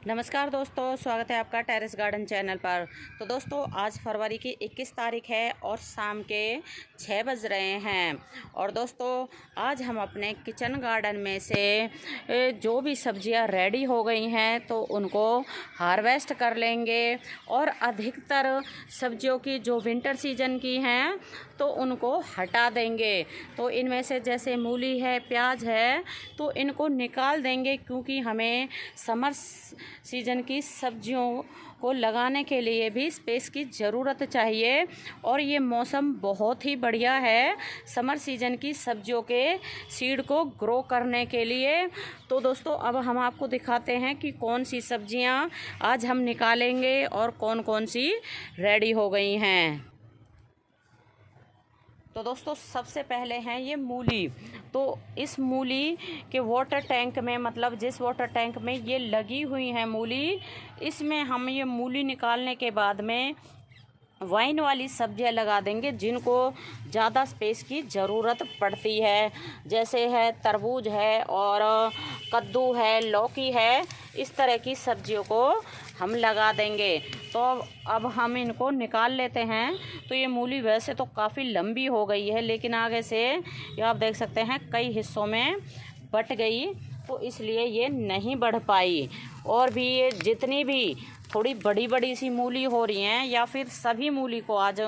नमस्कार दोस्तों, स्वागत है आपका टेरेस गार्डन चैनल पर। तो दोस्तों, आज फरवरी की 21 तारीख है और शाम के 6 बज रहे हैं। और दोस्तों, आज हम अपने किचन गार्डन में से जो भी सब्जियां रेडी हो गई हैं तो उनको हार्वेस्ट कर लेंगे। और अधिकतर सब्जियों की जो विंटर सीजन की हैं तो उनको हटा देंगे। तो इनमें से जैसे मूली है, प्याज है, तो इनको निकाल देंगे क्योंकि हमें समर सीजन की सब्जियों को लगाने के लिए भी स्पेस की ज़रूरत चाहिए। और ये मौसम बहुत ही बढ़िया है समर सीजन की सब्जियों के सीड को ग्रो करने के लिए। तो दोस्तों, अब हम आपको दिखाते हैं कि कौन सी सब्जियां आज हम निकालेंगे और कौन कौन सी रेडी हो गई हैं। तो दोस्तों, सबसे पहले हैं ये मूली। तो इस मूली के वाटर टैंक में, मतलब जिस वाटर टैंक में ये लगी हुई है मूली, इसमें हम ये मूली निकालने के बाद में वाइन वाली सब्जियां लगा देंगे जिनको ज़्यादा स्पेस की ज़रूरत पड़ती है। जैसे है तरबूज है और कद्दू है, लौकी है, इस तरह की सब्जियों को हम लगा देंगे। तो अब हम इनको निकाल लेते हैं। तो ये मूली वैसे तो काफ़ी लंबी हो गई है, लेकिन आगे से ये आप देख सकते हैं कई हिस्सों में बट गई, तो इसलिए ये नहीं बढ़ पाई। और भी ये जितनी भी थोड़ी बड़ी बड़ी सी मूली हो रही हैं या फिर सभी मूली को आज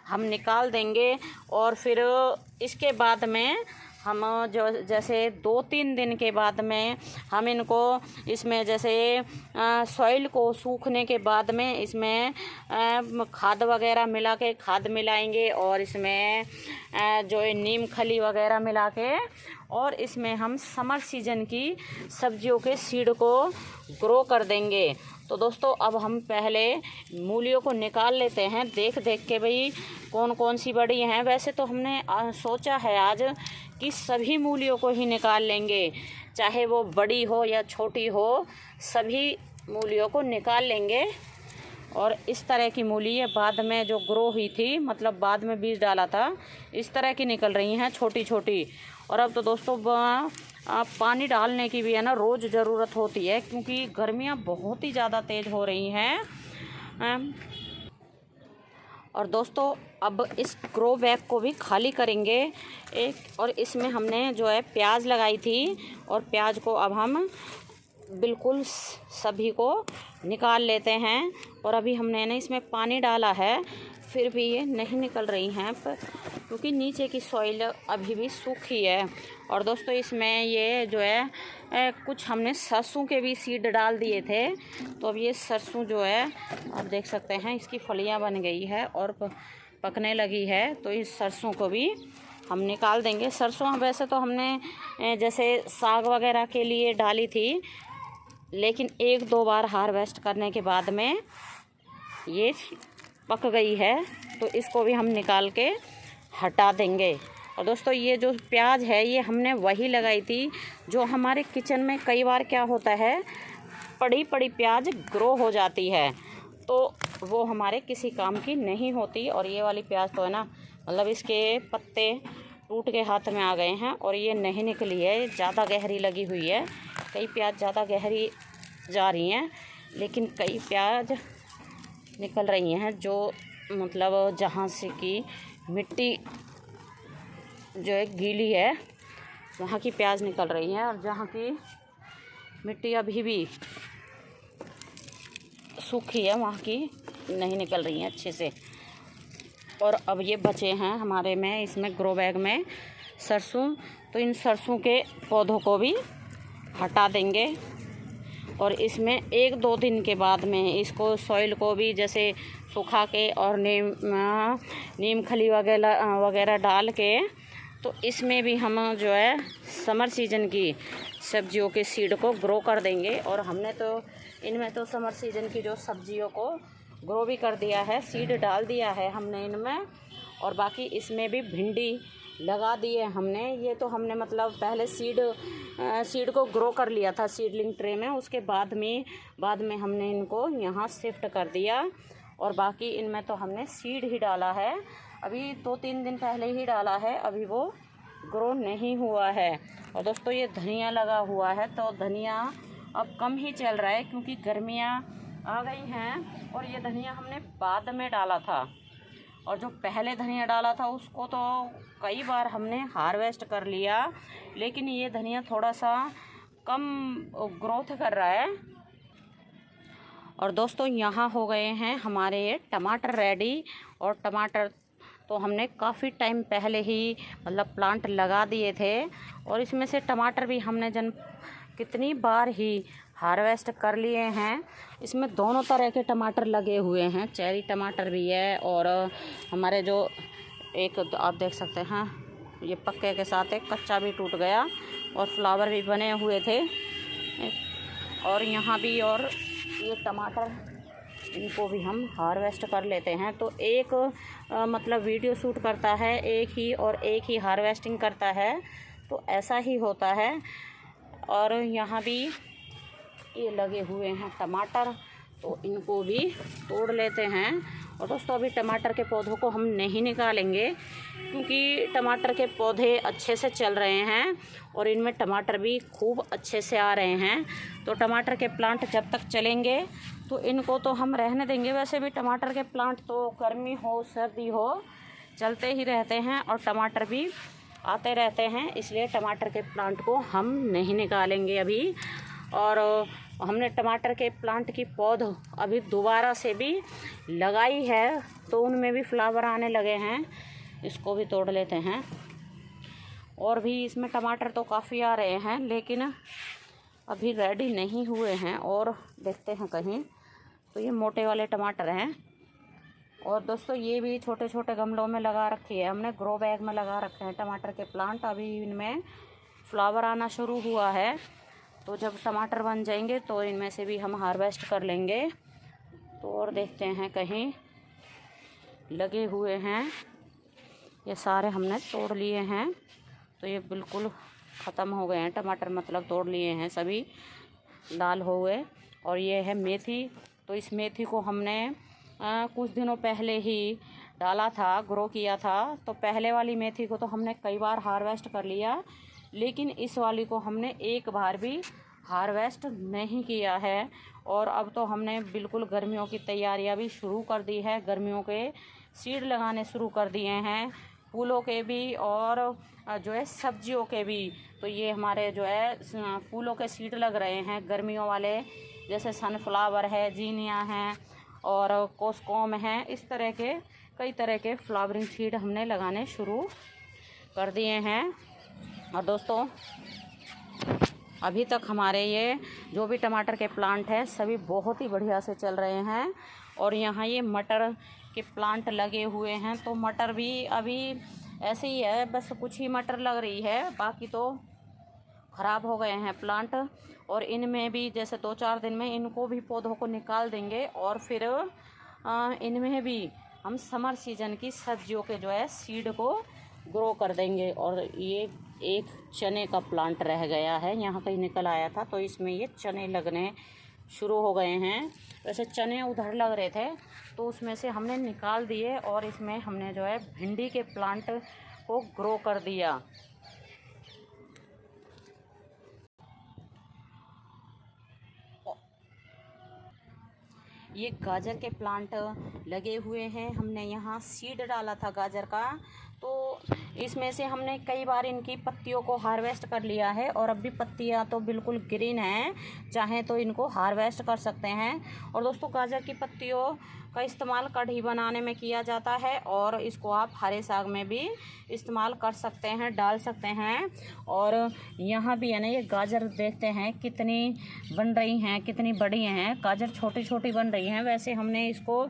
हम निकाल देंगे। और फिर इसके बाद में हम जो जैसे 2-3 दिन के बाद में हम इनको इसमें जैसे सॉइल को सूखने के बाद में इसमें खाद वगैरह मिला के खाद मिलाएंगे और इसमें जो नीम खली वगैरह मिला के, और इसमें हम समर सीजन की सब्जियों के सीड को ग्रो कर देंगे। तो दोस्तों, अब हम पहले मूलियों को निकाल लेते हैं, देख देख के भाई कौन कौन सी बड़ी हैं। वैसे तो हमने सोचा है आज कि सभी मूलियों को ही निकाल लेंगे, चाहे वो बड़ी हो या छोटी हो, सभी मूलियों को निकाल लेंगे। और इस तरह की मूली ये बाद में जो ग्रो हुई थी, मतलब बाद में बीज डाला था, इस तरह की निकल रही हैं छोटी छोटी। और अब तो दोस्तों पानी डालने की भी है ना रोज़ ज़रूरत होती है क्योंकि गर्मियाँ बहुत ही ज़्यादा तेज़ हो रही हैं। और दोस्तों, अब इस ग्रो बैग को भी खाली करेंगे एक, और इसमें हमने जो है प्याज लगाई थी, और प्याज को अब हम बिल्कुल सभी को निकाल लेते हैं। और अभी हमने ना इसमें पानी डाला है, फिर भी ये नहीं निकल रही हैं क्योंकि नीचे की सॉइल अभी भी सूखी है। और दोस्तों, इसमें ये जो है कुछ हमने सरसों के भी सीड डाल दिए थे। तो अब ये सरसों जो है आप देख सकते हैं इसकी फलियां बन गई है और पकने लगी है। तो इस सरसों को भी हम निकाल देंगे। सरसों वैसे तो हमने जैसे साग वगैरह के लिए डाली थी, लेकिन 1-2 बार हार्वेस्ट करने के बाद में ये पक गई है, तो इसको भी हम निकाल के हटा देंगे। और दोस्तों, ये जो प्याज है ये हमने वही लगाई थी जो हमारे किचन में कई बार क्या होता है, पड़ी पड़ी प्याज ग्रो हो जाती है, तो वो हमारे किसी काम की नहीं होती। और ये वाली प्याज तो है ना, मतलब इसके पत्ते टूट के हाथ में आ गए हैं और ये नहीं निकली है, ज़्यादा गहरी लगी हुई है। कई प्याज ज़्यादा गहरी जा रही हैं, लेकिन कई प्याज निकल रही हैं जो मतलब जहाँ से कि मिट्टी जो है गीली है वहाँ की प्याज निकल रही हैं, और जहाँ की मिट्टी अभी भी सूखी है वहाँ की नहीं निकल रही हैं अच्छे से। और अब ये बचे हैं हमारे में इसमें ग्रो बैग में सरसों, तो इन सरसों के पौधों को भी हटा देंगे। और इसमें 1-2 दिन के बाद में इसको सॉइल को भी जैसे सुखा के और नीम खली वगैरह डाल के, तो इसमें भी हम जो है समर सीजन की सब्जियों के सीड को ग्रो कर देंगे। और हमने तो इनमें तो समर सीजन की जो सब्जियों को ग्रो भी कर दिया है, सीड डाल दिया है हमने इनमें। और बाकी इसमें भी भिंडी लगा दिए हमने। ये तो हमने मतलब पहले सीड को ग्रो कर लिया था सीडलिंग ट्रे में, उसके बाद में हमने इनको यहाँ शिफ्ट कर दिया। और बाकी इनमें तो हमने सीड ही डाला है, अभी 2-3 दिन पहले ही डाला है, अभी वो ग्रो नहीं हुआ है। और दोस्तों, ये धनिया लगा हुआ है, तो धनिया अब कम ही चल रहा है क्योंकि गर्मियाँ आ गई हैं। और ये धनिया हमने बाद में डाला था, और जो पहले धनिया डाला था उसको तो कई बार हमने हार्वेस्ट कर लिया, लेकिन ये धनिया थोड़ा सा कम ग्रोथ कर रहा है। और दोस्तों यहाँ हो गए हैं हमारे ये टमाटर रेडी। और टमाटर तो हमने काफ़ी टाइम पहले ही मतलब प्लांट लगा दिए थे, और इसमें से टमाटर भी हमने कितनी बार ही हार्वेस्ट कर लिए हैं। इसमें दोनों तरह के टमाटर लगे हुए हैं, चेरी टमाटर भी है, और हमारे जो एक आप देख सकते हैं ये पक्के के साथ एक कच्चा भी टूट गया, और फ्लावर भी बने हुए थे। और यहाँ भी, और ये टमाटर इनको भी हम हार्वेस्ट कर लेते हैं। तो एक मतलब वीडियो शूट करता है एक ही, और एक ही हार्वेस्टिंग करता है, तो ऐसा ही होता है। और यहाँ भी ये लगे हुए हैं टमाटर, तो इनको भी तोड़ लेते हैं। और दोस्तों अभी टमाटर के पौधों को हम नहीं निकालेंगे क्योंकि टमाटर के पौधे अच्छे से चल रहे हैं और इनमें टमाटर भी खूब अच्छे से आ रहे हैं। तो टमाटर के प्लांट जब तक चलेंगे तो इनको तो हम रहने देंगे। वैसे भी टमाटर के प्लांट तो गर्मी हो सर्दी हो चलते ही रहते हैं, और टमाटर भी आते रहते हैं, इसलिए टमाटर के प्लांट को हम नहीं निकालेंगे अभी। और हमने टमाटर के प्लांट की पौध अभी दोबारा से भी लगाई है, तो उनमें भी फ्लावर आने लगे हैं। इसको भी तोड़ लेते हैं। और भी इसमें टमाटर तो काफ़ी आ रहे हैं, लेकिन अभी रेडी नहीं हुए हैं। और देखते हैं कहीं, तो ये मोटे वाले टमाटर हैं। और दोस्तों ये भी छोटे छोटे गमलों में लगा रखी है हमने, ग्रो बैग में लगा रखे हैं टमाटर के प्लांट। अभी इनमें फ्लावर आना शुरू हुआ है, तो जब टमाटर बन जाएंगे तो इनमें से भी हम हार्वेस्ट कर लेंगे। तो और देखते हैं कहीं लगे हुए हैं, ये सारे हमने तोड़ लिए हैं। तो ये बिल्कुल ख़त्म हो गए हैं टमाटर, मतलब तोड़ लिए हैं सभी, लाल हो गए। और ये है मेथी, तो इस मेथी को हमने कुछ दिनों पहले ही डाला था, ग्रो किया था। तो पहले वाली मेथी को तो हमने कई बार हार्वेस्ट कर लिया, लेकिन इस वाली को हमने एक बार भी हार्वेस्ट नहीं किया है। और अब तो हमने बिल्कुल गर्मियों की तैयारियां भी शुरू कर दी है, गर्मियों के सीड लगाने शुरू कर दिए हैं, फूलों के भी और जो है सब्जियों के भी। तो ये हमारे जो है फूलों के सीड लग रहे हैं गर्मियों वाले, जैसे सनफ्लावर है, जीनिया हैं और कोसकॉम है। इस तरह के कई तरह के फ्लावरिंग सीड हमने लगाने शुरू कर दिए हैं। और दोस्तों अभी तक हमारे ये जो भी टमाटर के प्लांट हैं सभी बहुत ही बढ़िया से चल रहे हैं। और यहाँ ये मटर के प्लांट लगे हुए हैं, तो मटर भी अभी ऐसे ही है, बस कुछ ही मटर लग रही है, बाकी तो ख़राब हो गए हैं प्लांट। और इनमें भी जैसे 2-4 दिन में इनको भी पौधों को निकाल देंगे, और फिर इनमें भी हम समर सीजन की सब्जियों के जो है सीड को ग्रो कर देंगे। और ये एक चने का प्लांट रह गया है, यहाँ कहीं निकल आया था, तो इसमें ये चने लगने शुरू हो गए हैं। वैसे चने उधर लग रहे थे तो उसमें से हमने निकाल दिए, और इसमें हमने जो है भिंडी के प्लांट को ग्रो कर दिया। ये गाजर के प्लांट लगे हुए हैं, हमने यहाँ सीड डाला था गाजर का, तो इसमें से हमने कई बार इनकी पत्तियों को हार्वेस्ट कर लिया है। और अब भी पत्तियाँ तो बिल्कुल ग्रीन हैं, चाहें तो इनको हार्वेस्ट कर सकते हैं। और दोस्तों गाजर की पत्तियों का इस्तेमाल कढ़ी बनाने में किया जाता है, और इसको आप हरे साग में भी इस्तेमाल कर सकते हैं, डाल सकते हैं। और यहाँ भी है ना, ये गाजर देखते हैं कितनी बन रही हैं, कितनी बड़ी हैं। गाजर छोटी छोटी बन रही हैं, वैसे हमने इसको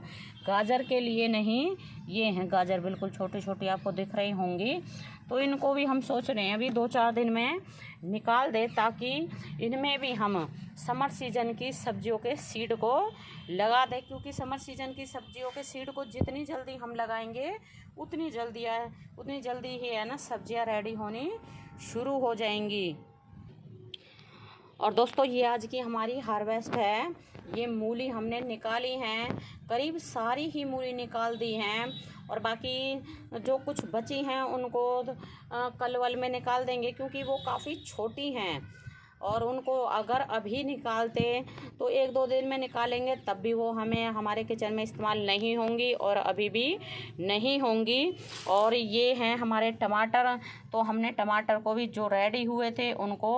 गाजर के लिए नहीं, ये हैं गाजर बिल्कुल छोटी छोटी आपको दिख रही होंगी। तो इनको भी हम सोच रहे हैं अभी 2-4 दिन में निकाल दे, ताकि इनमें भी हम समर सीजन की सब्जियों के सीड को लगा दें। क्योंकि समर सीजन की सब्जियों के सीड को जितनी जल्दी हम लगाएंगे उतनी जल्दी ही है ना सब्जियां रेडी होनी शुरू हो जाएंगी। और दोस्तों ये आज की हमारी हार्वेस्ट है, ये मूली हमने निकाली हैं, करीब सारी ही मूली निकाल दी हैं। और बाकी जो कुछ बची हैं उनको कल वल में निकाल देंगे, क्योंकि वो काफ़ी छोटी हैं। और उनको अगर अभी निकालते तो 1-2 दिन में निकालेंगे तब भी वो हमें हमारे किचन में इस्तेमाल नहीं होंगी और अभी भी नहीं होंगी। और ये हैं हमारे टमाटर, तो हमने टमाटर को भी जो रेडी हुए थे उनको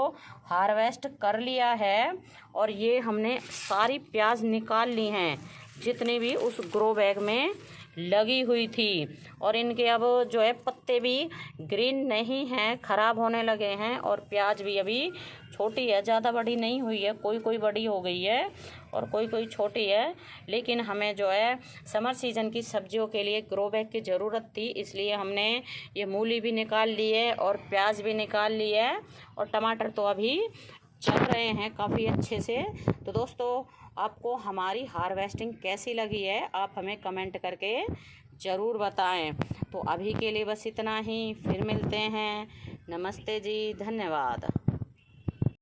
हार्वेस्ट कर लिया है। और ये हमने सारी प्याज निकाल ली हैं जितनी भी उस ग्रो बैग में लगी हुई थी। और इनके अब जो है पत्ते भी ग्रीन नहीं हैं, ख़राब होने लगे हैं। और प्याज भी अभी छोटी है, ज़्यादा बड़ी नहीं हुई है, कोई कोई बड़ी हो गई है और कोई कोई छोटी है। लेकिन हमें जो है समर सीज़न की सब्जियों के लिए ग्रो बैग की ज़रूरत थी, इसलिए हमने ये मूली भी निकाल ली है और प्याज भी निकाल ली है। और टमाटर तो अभी चल रहे हैं काफ़ी अच्छे से। तो दोस्तों, आपको हमारी हार्वेस्टिंग कैसी लगी है आप हमें कमेंट करके ज़रूर बताएं। तो अभी के लिए बस इतना ही, फिर मिलते हैं। नमस्ते जी, धन्यवाद।